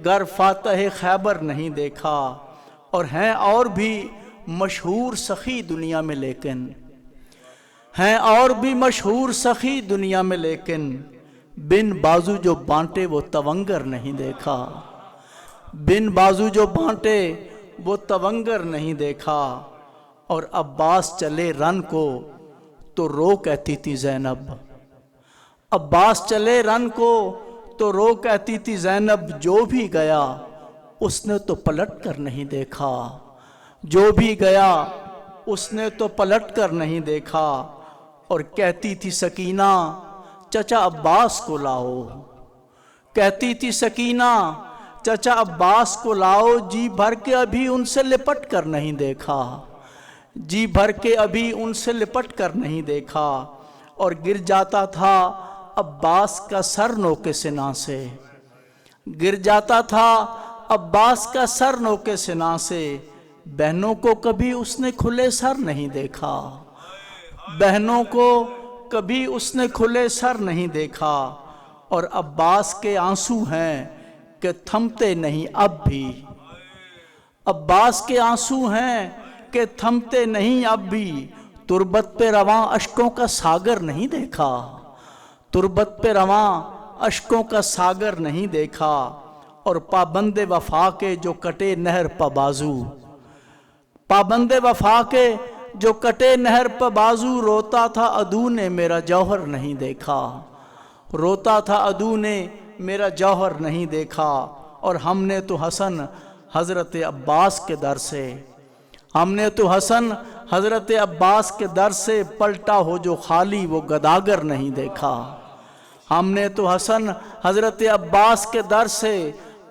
[SPEAKER 8] گر فاتح خیبر نہیں دیکھا اور ہیں اور بھی مشہور سخی دنیا میں لیکن ہیں اور بھی مشہور سخی دنیا میں لیکن بن بازو جو بانٹے وہ تونگر نہیں دیکھا بن بازو جو بانٹے وہ تونگر نہیں دیکھا، اور عباس چلے رن کو تو رو کہتی تھی زینب، عباس چلے رن کو تو رو کہتی تھی زینب، جو بھی گیا اس نے تو پلٹ کر نہیں دیکھا، جو بھی گیا اس نے تو پلٹ کر نہیں دیکھا، اور کہتی تھی سکینہ چچا عباس کو لاؤ، کہتی تھی سکینہ چچا عباس کو لاؤ، جی بھر کے ابھی ان سے لپٹ کر نہیں دیکھا، جی بھر کے ابھی ان سے لپٹ کر نہیں دیکھا، اور گر جاتا تھا عباس کا سر نوکے سنا سے، گر جاتا تھا عباس کا سر نوکے سنا سے، بہنوں کو کبھی اس نے کھلے سر نہیں دیکھا، بہنوں کو کبھی اس نے کھلے سر نہیں دیکھا، اور عباس کے آنسو ہیں کہ تھمتے نہیں اب بھی، عباس کے آنسو ہیں کہ تھمتے نہیں اب بھی، تربت پہ رواں اشکوں کا ساگر نہیں دیکھا، تربت پہ رواں اشکوں کا ساگر نہیں دیکھا، اور پابند وفا کے جو کٹے نہر پہ بازو، پابند وفا کے جو کٹے نہر پہ بازو، روتا تھا عدو نے میرا جوہر نہیں دیکھا، روتا تھا عدو نے میرا جوہر نہیں دیکھا، اور ہم نے تو حسن حضرت عباس کے در سے، ہم نے تو حسن حضرت عباس کے در سے، پلٹا ہو جو خالی وہ گداگر نہیں دیکھا، ہم نے تو حسن حضرت عباس کے در سے،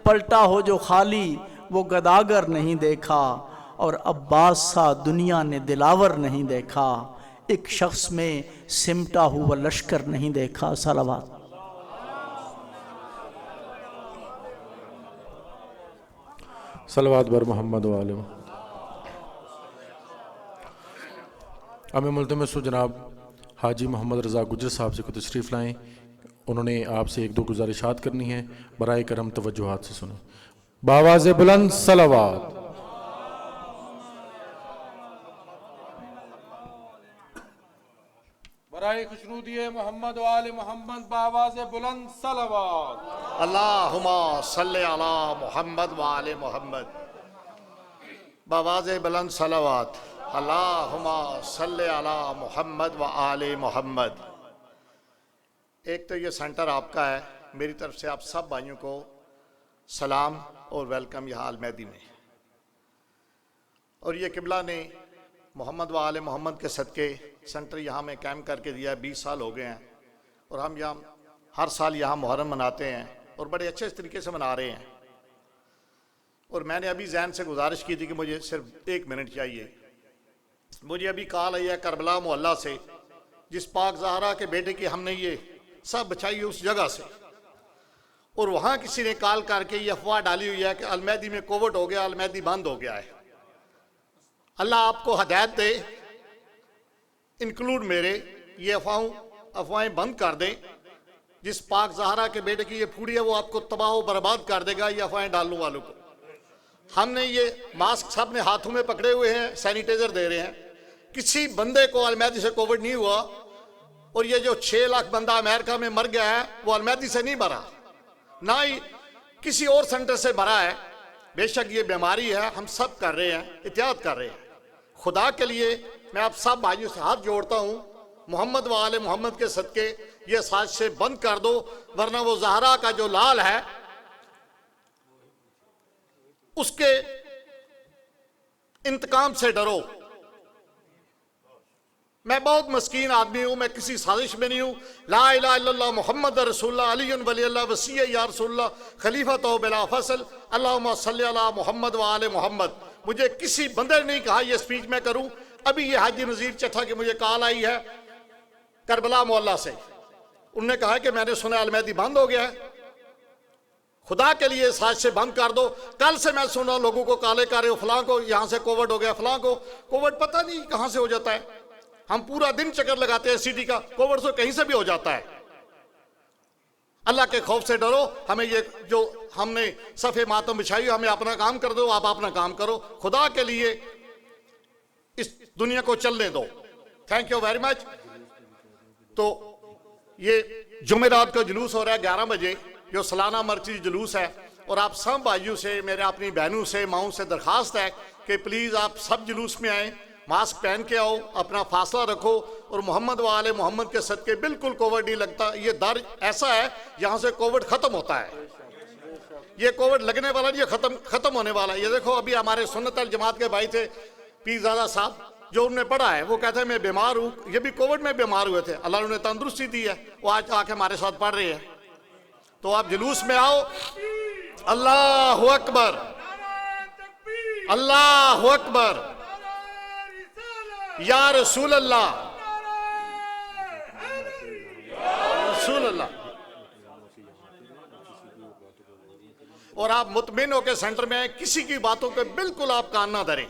[SPEAKER 8] پلٹا ہو جو خالی وہ گداگر نہیں دیکھا، اور عباس سا دنیا نے دلاور نہیں دیکھا، ایک شخص میں سمٹا ہوا لشکر نہیں دیکھا۔ صلوات۔
[SPEAKER 1] صلوات بر محمد و آلہ۔ امام ملتمس جناب حاجی محمد رضا گجر صاحب سے کو تشریف لائیں، انہوں نے آپ سے ایک دو گزارشات کرنی ہیں، برائے کرم توجہات سے سنیں۔ بآواز بلند صلوات۔ برائے خوشنودی محمد و آل محمد بآواز بلند صلوات۔
[SPEAKER 5] اللہم صلی علی محمد و آل محمد بآواز بلند صلوات۔ اللہم صلی علی محمد و آل محمد۔ ایک تو یہ سینٹر آپ کا ہے، میری طرف سے آپ سب بھائیوں کو سلام اور ویلکم یہاں المہدی میں، اور یہ قبلہ نے محمد و آل محمد کے صدقے سینٹر یہاں میں قائم کر کے دیا ہے، 20 سال ہو گئے ہیں، اور ہم یہاں ہر سال یہاں محرم مناتے ہیں اور بڑے اچھے طریقے سے منا رہے ہیں۔ اور میں نے ابھی ذہن سے گزارش کی تھی کہ مجھے صرف 1 منٹ چاہیے۔ مجھے ابھی کال آئی ہے کربلا محلہ سے، جس پاک زہرا کے بیٹے کی ہم نے یہ سب بچائی اس جگہ سے، اور وہاں کسی نے کال کر کے یہ افواہ ڈالی ہوئی ہے کہ المہدی میں کووڈ ہو گیا، المہدی بند ہو گیا ہے۔ اللہ آپ کو ہدایت دے، انکلوڈ میرے، یہ افواہیں بند کر دیں۔ جس پاک زہرا کے بیٹے کی یہ پھوڑی ہے وہ آپ کو تباہ و برباد کر دے گا، یہ افواہیں ڈالنے والوں کو۔ ہم نے یہ ماسک سب نے ہاتھوں میں پکڑے ہوئے ہیں، سینیٹائزر دے رہے ہیں، کسی بندے کو المہدی سے کووڈ نہیں ہوا، اور یہ جو 6 لاکھ بندہ امریکہ میں مر گیا ہے وہ المہدی سے نہیں مرا، نہ ہی کسی اور سینٹر سے مرا ہے۔ بے شک یہ بیماری ہے، ہم سب کر رہے ہیں، احتیاط کر رہے ہیں۔ خدا کے لیے میں آپ سب بھائیوں سے ہاتھ جوڑتا ہوں، محمد و آل محمد کے صدقے یہ سازشیں بند کر دو، ورنہ وہ زہرا کا جو لال ہے اس کے انتقام سے ڈرو۔ میں بہت مسکین آدمی ہوں، میں کسی سازش میں نہیں ہوں۔ لا الہ الا اللہ محمد رسول اللہ علی ولی اللہ وسیع یا رسول اللہ خلیفۃ بلا فصل اللہم صلی علی محمد و آل محمد۔ مجھے کسی بندے نے نہیں کہا یہ سپیچ میں کروں۔ ابھی یہ حاجی نذیر چٹھا کی مجھے کال آئی ہے کربلا محلہ سے، انہوں نے کہا کہ میں نے سنا المہدی بند ہو گیا ہے۔ خدا کے لیے سازشیں بند کر دو۔ کل سے میں سن رہا ہوں لوگوں کو کالے کر رہے ہو، فلاں کو یہاں سے کووڈ ہو گیا، فلاں کو کووڈ پتہ نہیں کہاں سے ہو جاتا ہے۔ ہم پورا دن چکر لگاتے ہیں سٹی کا، کووڈ سے کہیں سے بھی ہو جاتا ہے۔ اللہ کے خوف سے ڈرو۔ ہمیں یہ جو ہم نے صفحے ماتم بچھائی، ہمیں اپنا کام کر دو، آپ اپنا کام کرو۔ خدا کے لیے اس دنیا کو چلنے دو۔ Thank you very much. تو یہ جمعرات کا جلوس ہو رہا ہے 11 بجے، جو سالانہ مرکزی جلوس ہے، اور آپ سب بھائیوں سے، میرے اپنی بہنوں سے، ماؤں سے درخواست ہے کہ پلیز آپ سب جلوس میں آئیں، ماسک پہن کے آؤ، اپنا فاصلہ رکھو، اور محمد و آل محمد کے صدقے بالکل کووڈ نہیں لگتا. یہ در ایسا ہے یہاں سے کووڈ ختم ہوتا ہے، یہ کووڈ لگنے والا نہیں، یہ ختم ہونے والا ہے. یہ دیکھو ابھی ہمارے سنت الجماعت کے بھائی تھے پیر زادہ صاحب، جو انہوں نے پڑھا ہے، وہ کہتے ہیں میں بیمار ہوں. یہ بھی کووڈ میں بیمار ہوئے تھے، اللہ نے تندرستی دی ہے، وہ آج آ کے ہمارے ساتھ پڑھ رہے ہیں. تو آپ جلوس میں آؤ. اللہ اکبر، اللہ اکبر، یا رسول اللہ، رسول اللہ. اور آپ مطمئن ہو کے سینٹر میں آئیں، کسی کی باتوں پہ بالکل آپ کان نہ دھریں.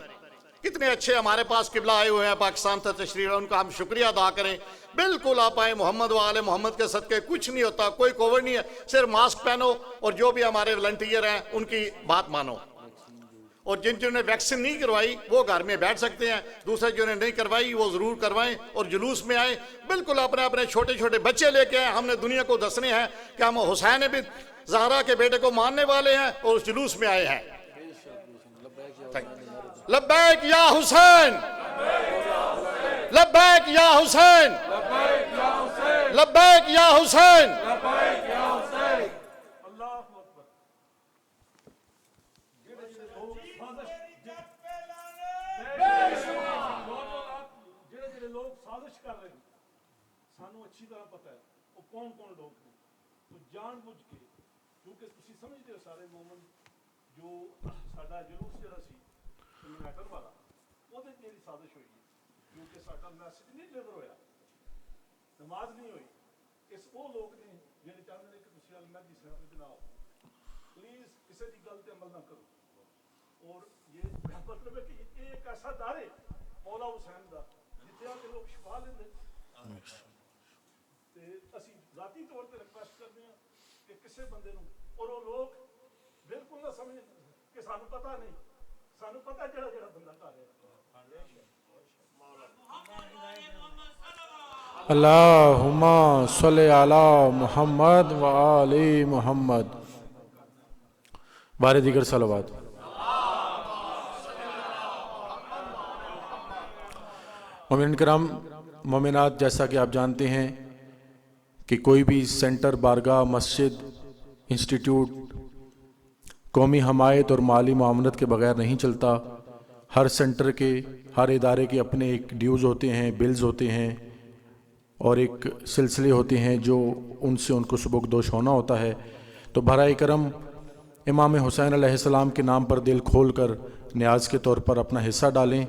[SPEAKER 5] کتنے اچھے ہمارے پاس قبلہ آئے ہوئے ہیں پاکستان سے تشریف، ان کا ہم شکریہ ادا کریں. بالکل آپ آئیں، محمد و آل محمد کے صدقے کچھ نہیں ہوتا، کوئی کووڈ نہیں ہے. صرف ماسک پہنو اور جو بھی ہمارے والنٹیئر ہیں ان کی بات مانو. اور جنہوں نے ویکسین نہیں کروائی وہ گھر میں بیٹھ سکتے ہیں، دوسرے جنہوں نے نہیں کروائی وہ ضرور کروائیں اور جلوس میں آئیں. بالکل اپنے اپنے چھوٹے چھوٹے بچے لے کے آئیں. ہم نے دنیا کو دسنے ہیں کہ ہم حسین بن زہرا کے بیٹے کو ماننے والے ہیں اور اس جلوس میں آئے ہیں. لبیک یا حسین، لبیک یا حسین، لبیک یا حسین.
[SPEAKER 9] جڑے لوگ سازش کر رہے ہیں سانو اچھی طرح پتہ ہے وہ کون کون لوگ ہیں. تو جان بوجھ کے، کیونکہ تسی سمجھتے ہو سارے مومن جو ساڈا جلوس جڑا سی میٹر والا وہ میری سازش ہوئی ہے، کیونکہ ساڈا میسج نہیں ڈلیور ہویا، نماز نہیں ہوئی. اس وہ لوگ نے جڑے چاہتے ہیں کہ تسی المہدی صاحب دے نال پلیز کسی دی گل تے عمل نہ کرو. اور یہ مطلب ہے کہ یہ ایک ایسا دار ہے مولا حسین دا جتنے آ کے لوگ شفا لیندے. تے اسی ذاتی طور تے ریکویسٹ کرتے ہیں کہ کسے بندے نوں، اور وہ لوگ بالکل نہ سمجھ کہ سانو پتہ نہیں، سانو پتہ جڑا جڑا بندہ کر رہا ہے.
[SPEAKER 1] اللہم صلی علی محمد و آل محمد. بارے دیگر صلوات. مومنین کرام، مومنات، جیسا کہ آپ جانتے ہیں کہ کوئی بھی سینٹر، بارگاہ، مسجد، انسٹیٹیوٹ قومی حمایت اور مالی معاونت کے بغیر نہیں چلتا. ہر سینٹر کے، ہر ادارے کے اپنے ایک ڈیوز ہوتے ہیں، بلز ہوتے ہیں اور ایک سلسلے ہوتے ہیں جو ان سے ان کو سبکدوش ہونا ہوتا ہے. تو برائے کرم امام حسین علیہ السلام کے نام پر دل کھول کر نیاز کے طور پر اپنا حصہ ڈالیں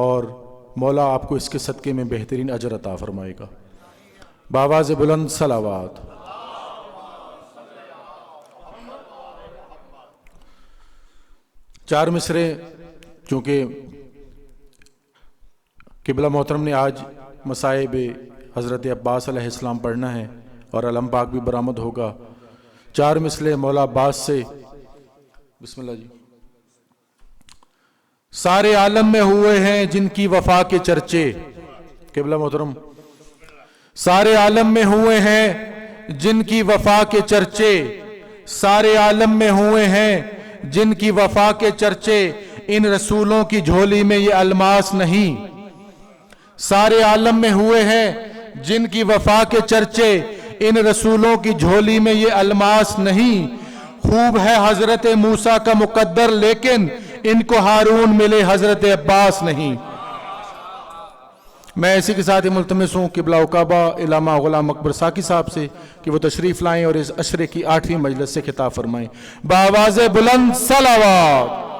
[SPEAKER 1] اور مولا آپ کو اس کے صدقے میں بہترین اجر عطا فرمائے گا. بآواز بلند صلوات. چار مصرے چونکہ قبلہ محترم نے آج مصائب حضرت عباس علیہ السلام پڑھنا ہے اور علم پاک بھی برآمد ہوگا. چار مصرے مولا عباس سے. بسم اللہ جی. سارے عالم میں ہوئے ہیں جن کی وفا کے چرچے. قبلہ محترم. سارے عالم میں ہوئے ہیں جن کی وفا کے چرچے، سارے عالم میں ہوئے ہیں جن کی وفا کے چرچے، ان رسولوں کی جھولی میں یہ الماس نہیں. سارے عالم میں ہوئے ہیں جن کی وفا کے چرچے، ان رسولوں کی جھولی میں یہ الماس نہیں. خوب ہے حضرت موسیٰ کا مقدر لیکن ان کو ہارون ملے حضرت عباس نہیں. میں اسی کے ساتھ ملتمس ہوں قبلہ عقابہ علامہ غلام اکبر ساکی صاحب سے کہ وہ تشریف لائیں اور اس عشرے کی 8ویں مجلس سے خطاب فرمائیں. بآواز بلند صلوات.